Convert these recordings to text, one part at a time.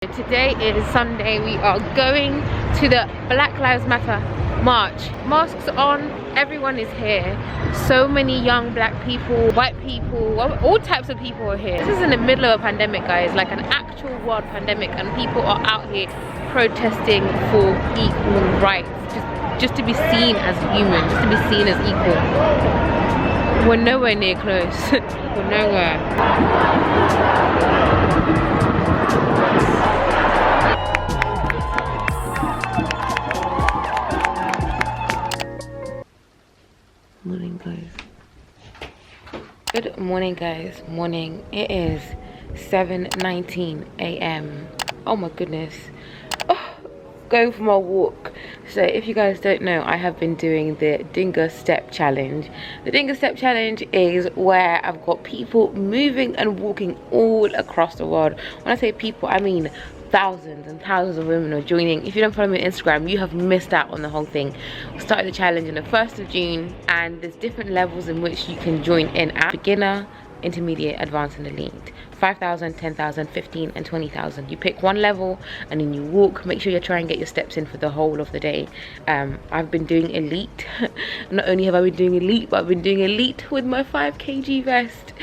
Today is Sunday. We are going to the Black Lives Matter march. Masks on, everyone is here. So many young black people, white people, all types of people are here. This is in the middle of a pandemic, guys, like an actual world pandemic, and people are out here protesting for equal rights, just to be seen as human, just to be seen as equal. We're nowhere near close. We're nowhere. Morning, guys. Good morning, guys. Morning. It is 7:19 a.m. Oh my goodness. Going for my walk. So if you guys don't know, I have been doing the Dinga step challenge. The Dinga step challenge is where I've got people moving and walking all across the world. When I say people, I mean thousands and thousands of women are joining. If you don't follow me on Instagram, you have missed out on the whole thing. We started the challenge on the 1st of June, and there's different levels in which you can join in at: beginner, intermediate, advanced, and elite. 5,000, 10,000, 15, and 20,000. You pick one level and then you walk. Make sure you try and get your steps in for the whole of the day. I've been doing elite. Not only have I been doing elite, but I've been doing elite with my 5 kg vest.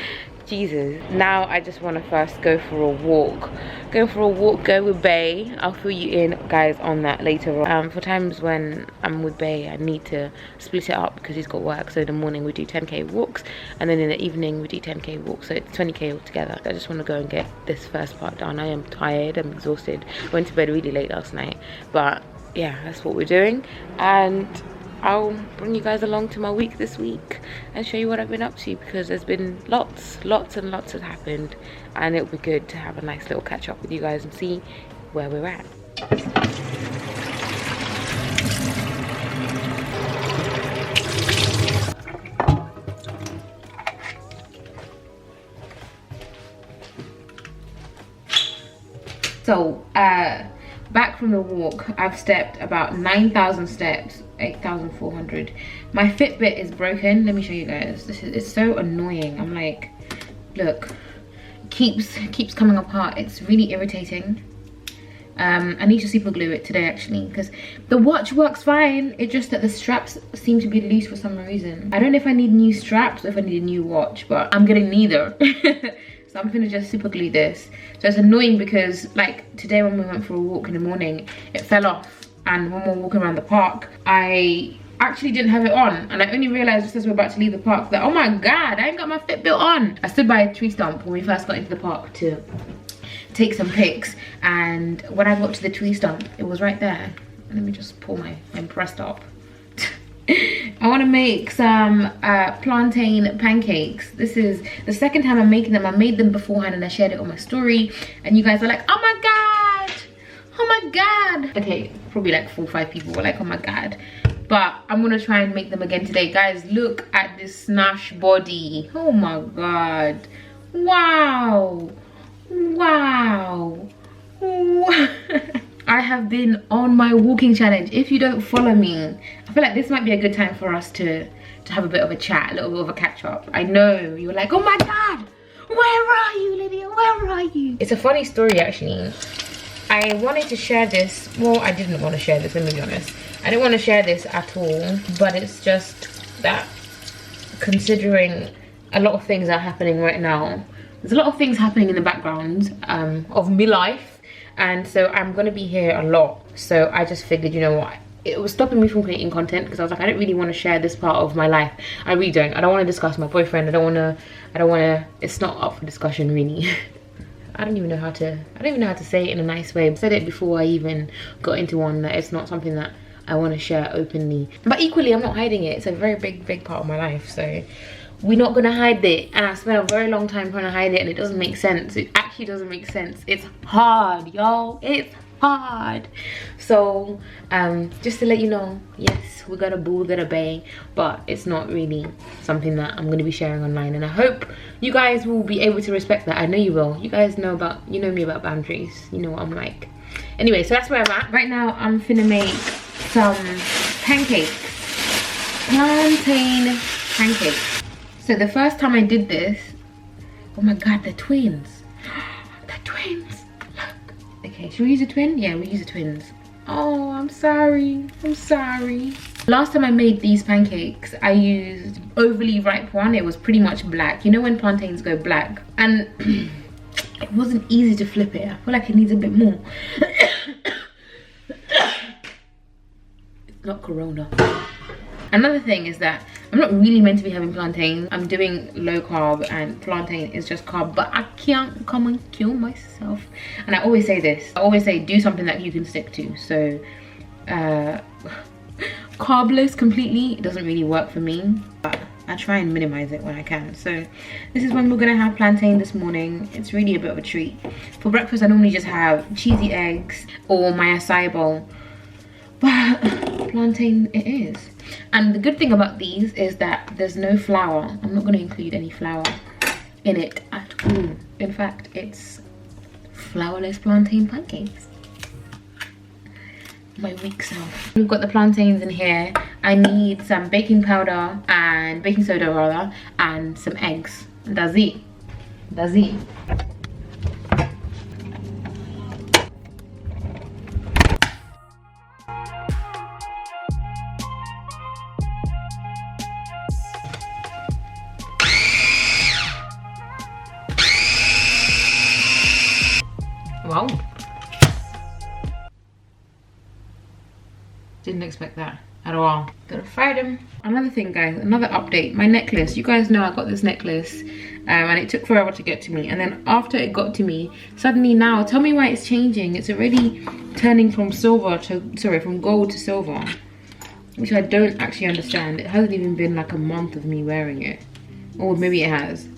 Jesus. Now I just want to first go for a walk. Go for a walk, go with Bay. I'll fill you in, guys, on that later on. For times when I'm with Bay, I need to split it up because he's got work. So in the morning we do 10k walks, and then in the evening we do 10k walks. So it's 20k altogether. I just want to go and get this first part done. I am tired, I'm exhausted. Went to bed really late last night. But yeah, that's what we're doing. And I'll bring you guys along to my week this week and show you what I've been up to, because there's been lots and lots has happened, and it'll be good to have a nice little catch up with you guys and see where we're at. So back from the walk, I've stepped about 9,000 steps, 8,400. My Fitbit is broken. Let me show you guys. It's so annoying. I'm like, look, keeps coming apart. It's really irritating. I need to super glue it today, actually, because the watch works fine. It's just that the straps seem to be loose for some reason. I don't know if I need new straps or if I need a new watch, but I'm getting neither. So I'm gonna just super glue this. So it's annoying because, like, today when we went for a walk in the morning, it fell off, and when we were walking around the park, I actually didn't have it on, and I only realized just as we were about to leave the park that, oh my god, I ain't got my Fitbit on. I stood by a tree stump when we first got into the park to take some pics, and when I got to the tree stump, it was right there. Let me just pull my pressed up. I want to make some plantain pancakes. This is the second time I'm making them. I made them beforehand and I shared it on my story, and you guys are like, oh my god, oh my god. Okay, probably like 4 or 5 people were like, oh my god. But I'm gonna try and make them again today. Guys, look at this snash body. Oh my god. Wow. Wow. I have been on my walking challenge. If you don't follow me, I feel like this might be a good time for us to have a bit of a chat, a little bit of a catch up. I know you're like, oh my god, where are you, Lydia? Where are you? It's a funny story, actually. I wanted to share this. Well, I didn't want to share this, let me be honest. I didn't want to share this at all, but it's just that considering a lot of things are happening right now, there's a lot of things happening in the background of my life. And so I'm gonna be here a lot. So I just figured, you know what? It was stopping me from creating content because I was like, I don't really want to share this part of my life. I really don't. I don't want to discuss my boyfriend. I don't want to, it's not up for discussion, really. I don't even know how to say it in a nice way. I've said it before I even got into one, that it's not something that I want to share openly. But equally, I'm not hiding it. It's a very big part of my life. So we're not gonna hide it, and I spent a very long time trying to hide it, and it doesn't make sense. It actually doesn't make sense. It's hard, y'all. It's hard. So just to let you know, yes, we got a boo, got a bae, but it's not really something that I'm going to be sharing online, and I hope you guys will be able to respect that. I know you will. You guys know me about boundaries. You know what I'm like. Anyway, so that's where I'm at right now. I'm finna make some pancakes, plantain pancakes. So the first time I did this, oh my god, they're twins. They're twins. Look. Okay, should we use a twin? Yeah, we use the twins. Oh, I'm sorry. I'm sorry. Last time I made these pancakes, I used overly ripe one. It was pretty much black. You know when plantains go black? And it wasn't easy to flip it. I feel like it needs a bit more. It's not Corona. Another thing is that I'm not really meant to be having plantain. I'm doing low carb and plantain is just carb, but I can't come and kill myself. And I always say this. I always say do something that you can stick to. So carbless completely, it doesn't really work for me, but I try and minimize it when I can. So this is when we're gonna have plantain this morning. It's really a bit of a treat. For breakfast, I normally just have cheesy eggs or my acai bowl, but plantain it is. And the good thing about these is that there's no flour. I'm not gonna include any flour in it at all. In fact, it's flourless plantain pancakes. My weak self. We've got the plantains in here. I need some baking powder and baking soda rather, and some eggs. That's it. That's it. Wow. Didn't expect that at all. Gotta fry them. Another thing, guys, another update. My necklace. You guys know I got this necklace and it took forever to get to me. And then after it got to me, suddenly now, tell me why it's changing. It's already turning from silver to, sorry, from gold to silver, which I don't actually understand. It hasn't even been like a month of me wearing it. Or maybe it has.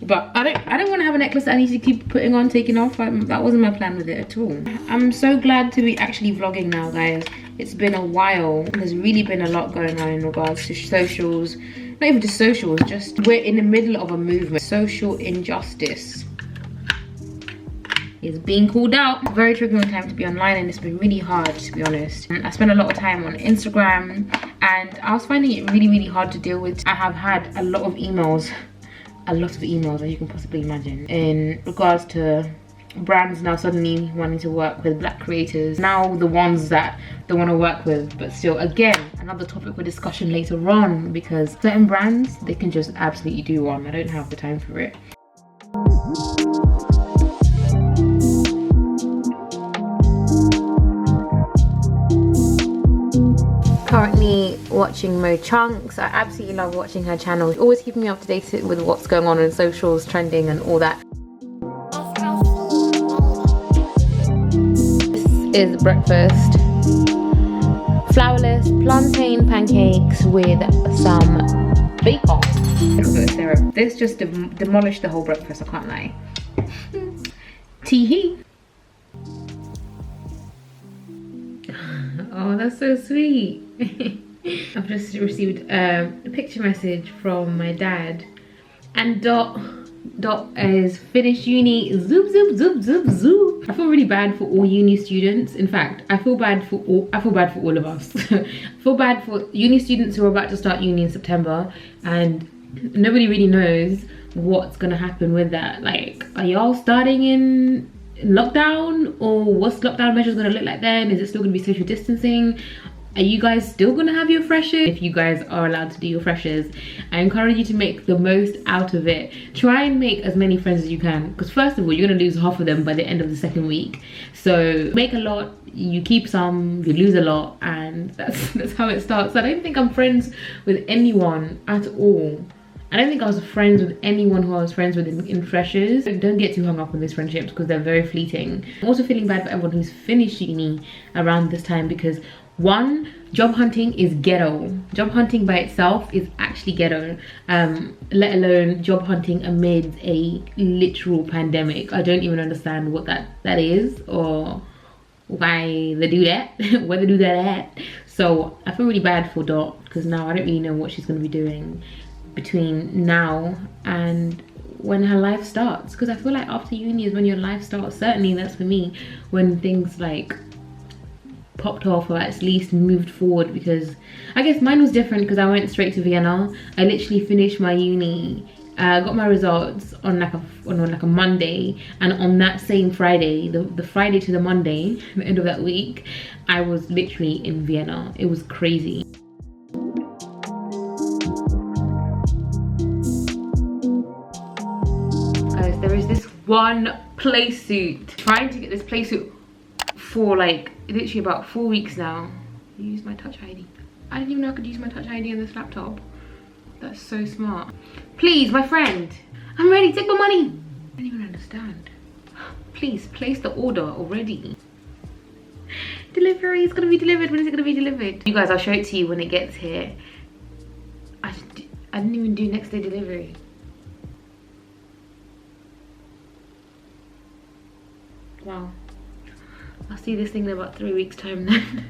But I don't want to have a necklace that I need to keep putting on, taking off. That wasn't my plan with it at all. I'm so glad to be actually vlogging now, guys. It's been a while. There's really been a lot going on in regards to socials. Not even just socials, just we're in the middle of a movement. Social injustice is being called out. Very triggering time to be online, and it's been really hard, to be honest. I spent a lot of time on Instagram and I was finding it really, really hard to deal with. I have had a lot of emails, as you can possibly imagine, in regards to brands now suddenly wanting to work with black creators, now the ones that they want to work with. But still, again, another topic for discussion later on, because certain brands, they can just absolutely do one. I don't have the time for it. Currently watching Mo Chunks. I absolutely love watching her channel. She's always keeping me up to date with what's going on in socials, trending and all that. This is breakfast. Flourless plantain pancakes with some bacon. Chocolate syrup. This just demolished the whole breakfast, I can't lie. Tee-hee. Oh, that's so sweet. I've just received a picture message from my dad, and Dot is finished uni. Zoop zoop zoop zoop zoop. I feel really bad for all uni students. In fact, I feel bad for all of us. I feel bad for uni students who are about to start uni in September, and nobody really knows what's gonna happen with that. Like, are y'all starting in lockdown, or what's lockdown measures gonna look like then? Is it still gonna be social distancing? Are you guys still gonna have your freshers? If you guys are allowed to do your freshers, I encourage you to make the most out of it. Try and make as many friends as you can, because first of all, you're gonna lose half of them by the end of the second week. So make a lot, you keep some, you lose a lot, and that's how it starts. I don't think I'm friends with anyone at all. I don't think I was friends with anyone who I was friends with in freshers. Don't get too hung up on these friendships because they're very fleeting. I'm also feeling bad for everyone who's finished uni around this time, because one, job hunting is ghetto. Job hunting by itself is actually ghetto, let alone job hunting amid a literal pandemic. I don't even understand what that is, or why they do that, where they do that at. So I feel really bad for Dot, because now I don't really know what she's going to be doing between now and when her life starts, because I feel like after uni is when your life starts. Certainly that's for me, when things like popped off, or at least moved forward, because I guess mine was different because I went straight to Vienna. I literally finished my uni I got my results on like a Monday, and on that same Friday, the Friday to the Monday, the end of that week, I was literally in Vienna. It was crazy. Guys, there is this one play suit. Trying to get this play suit for like literally about 4 weeks now. Use my Touch ID. I didn't even know I could use my Touch ID on this laptop. That's so smart. Please, my friend, I'm ready. Take my money. I don't even understand. Please place the order already. Delivery is gonna be delivered. When is it gonna be delivered? You guys, I'll show it to you when it gets here. I didn't even do next day delivery. Wow. I'll see this thing in about 3 weeks time then.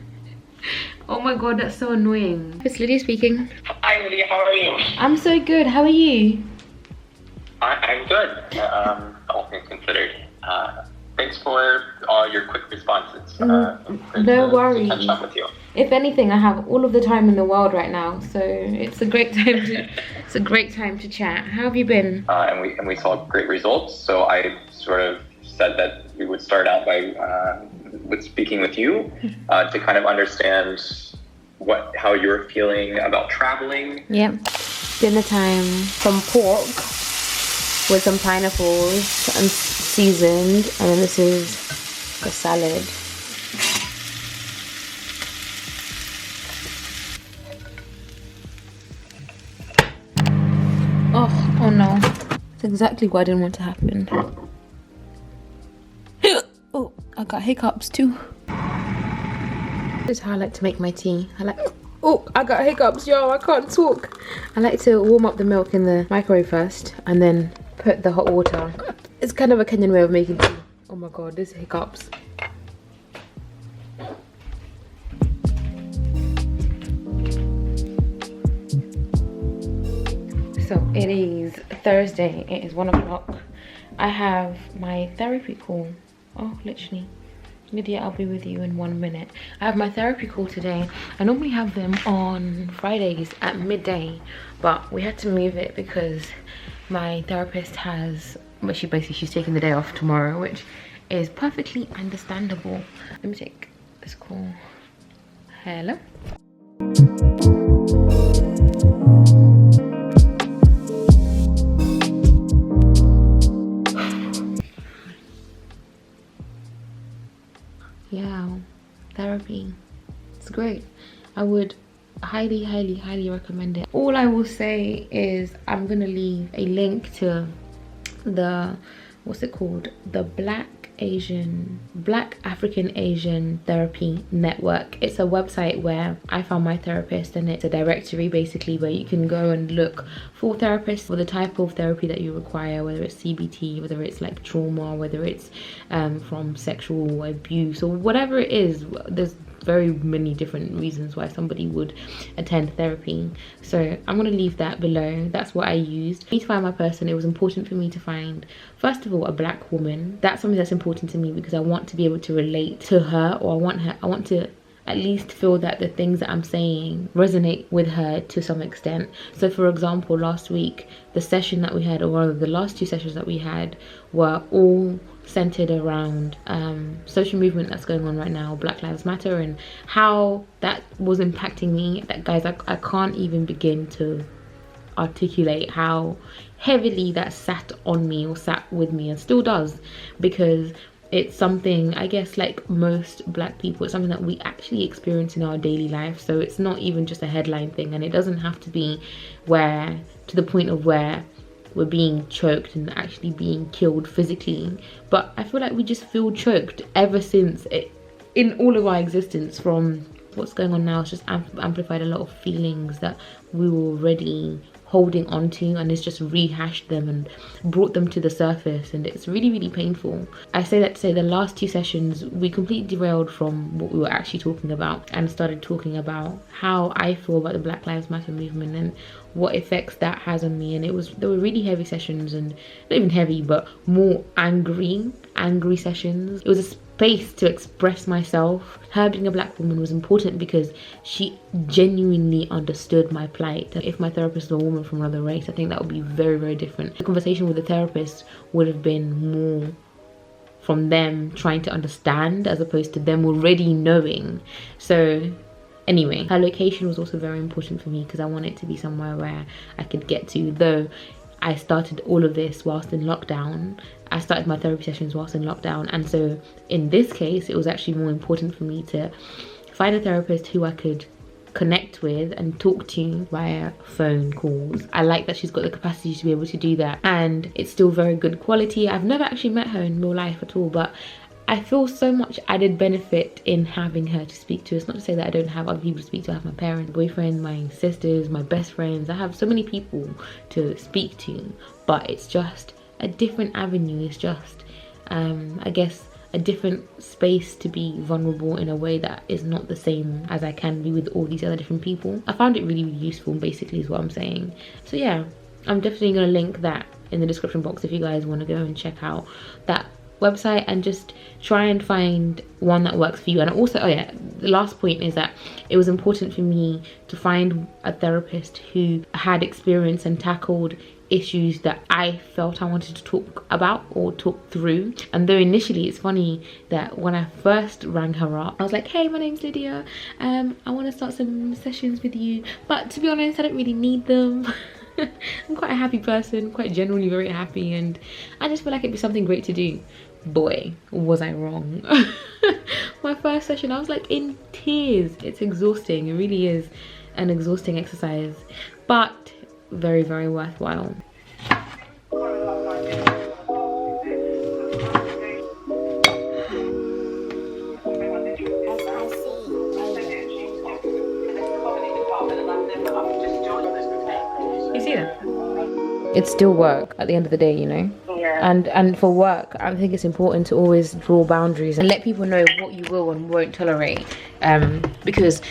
Oh my god, that's so annoying. It's Lydia speaking. Hi Lydia, how are you? I'm so good, how are you? I'm good, all things considered. Thanks for all your quick responses. No worries. To catch up with you. If anything, I have all of the time in the world right now, so it's a great time to chat. How have you been? And we saw great results, so I sort of said that we would start out by with speaking with you to kind of understand how you're feeling about traveling. Yep. Dinner time. Some pork with some pineapples and seasoned, and then this is a salad. Oh no. That's exactly what I didn't want to happen. Oh, I got hiccups too. This is how I like to make my tea. Oh, I got hiccups, yo, I can't talk. I like to warm up the milk in the microwave first and then put the hot water. It's kind of a Kenyan way of making tea. Oh my god, there's hiccups. So it is Thursday, it is 1 o'clock. I have my therapy call. Oh, literally. Lydia, I'll be with you in 1 minute. I have my therapy call today. I normally have them on Fridays at midday, but we had to move it because my therapist she's taking the day off tomorrow, which is perfectly understandable. Let me take this call. Hello? Yeah, therapy, it's great. I would highly recommend it. All I will say is I'm gonna leave a link to the, what's it called, the Black African Asian Therapy Network. It's a website where I found my therapist, and it's a directory basically where you can go and look for therapists for the type of therapy that you require, whether it's CBT, whether it's like trauma, whether it's from sexual abuse or whatever it is. There's very many different reasons why somebody would attend therapy, so I'm going to leave that below. That's what I used. For me to find my person, it was important for me to find, first of all, a black woman. That's something that's important to me because I want to be able to relate to her, or I want to at least feel that the things that I'm saying resonate with her to some extent. So for example, last week, the session that we had, or rather the last 2 sessions that we had, were all centered around social movement that's going on right now, Black Lives Matter, and how that was impacting me. That, guys, I can't even begin to articulate how heavily that sat on me, or sat with me, and still does, because it's something, I guess, like most black people, it's something that we actually experience in our daily life. So it's not even just a headline thing, and it doesn't have to be to the point of where we're being choked and actually being killed physically, but I feel like we just feel choked ever since in all of our existence. From what's going on now, it's just amplified a lot of feelings that we were already holding on to, and it's just rehashed them and brought them to the surface, and it's really painful. I say that to say the last 2 sessions we completely derailed from what we were actually talking about and started talking about how I feel about the Black Lives Matter movement and what effects that has on me. And they were really heavy sessions, and not even heavy, but more angry sessions. It was space to express myself. Her being a black woman was important because she genuinely understood my plight. If my therapist was a woman from another race, I think that would be very, very different. The conversation with the therapist would have been more from them trying to understand as opposed to them already knowing. So anyway, her location was also very important for me because I wanted it to be somewhere where I could get to, though I started all of this whilst in lockdown. I started my therapy sessions whilst in lockdown, and so in this case it was actually more important for me to find a therapist who I could connect with and talk to via phone calls. I like that she's got the capacity to be able to do that, and it's still very good quality. I've never actually met her in real life at all, but I feel so much added benefit in having her to speak to. It's not to say that I don't have other people to speak to. I have my parents, boyfriend, my sisters, my best friends. I have so many people to speak to, but it's just a different avenue. It's just I guess a different space to be vulnerable in a way that is not the same as I can be with all these other different people. I found it really, really useful, basically, is what I'm saying. So yeah, I'm definitely going to link that in the description box if you guys want to go and check out that website and just try and find one that works for you. And also, oh yeah, the last point is that it was important for me to find a therapist who had experience and tackled issues that I felt I wanted to talk about or talk through. And though initially, it's funny that when I first rang her up, I was like, hey, my name's Lydia, I want to start some sessions with you, but to be honest, I don't really need them. I'm quite a happy person, quite generally very happy, and I just feel like it'd be something great to do. Boy, was I wrong. My first session, I was like in tears. It's exhausting. It really is an exhausting exercise, but very, very worthwhile. You see that? It's still work at the end of the day, you know? Yeah. And for work, I think it's important to always draw boundaries and let people know what you will and won't tolerate. Because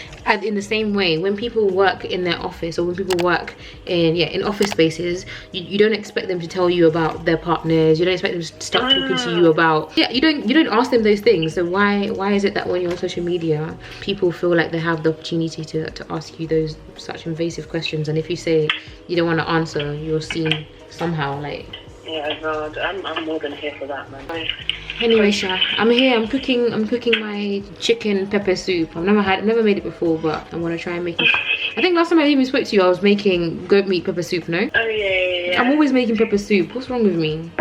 in the same way, when people work in their office or when people work in office spaces, you don't expect them to tell you about their partners. You don't expect them to start talking to you about, you don't ask them those things. So why is it that when you're on social media, people feel like they have the opportunity to ask you those such invasive questions, and if you say you don't want to answer, you're seen somehow like... Yeah, God, I'm more than here for that, man. Anyway, Sha, I'm here. I'm cooking my chicken pepper soup. I've never made it before, but I want to try and make it. I think last time I even spoke to you, I was making goat meat pepper soup. No? Oh yeah. I'm always making pepper soup. What's wrong with me?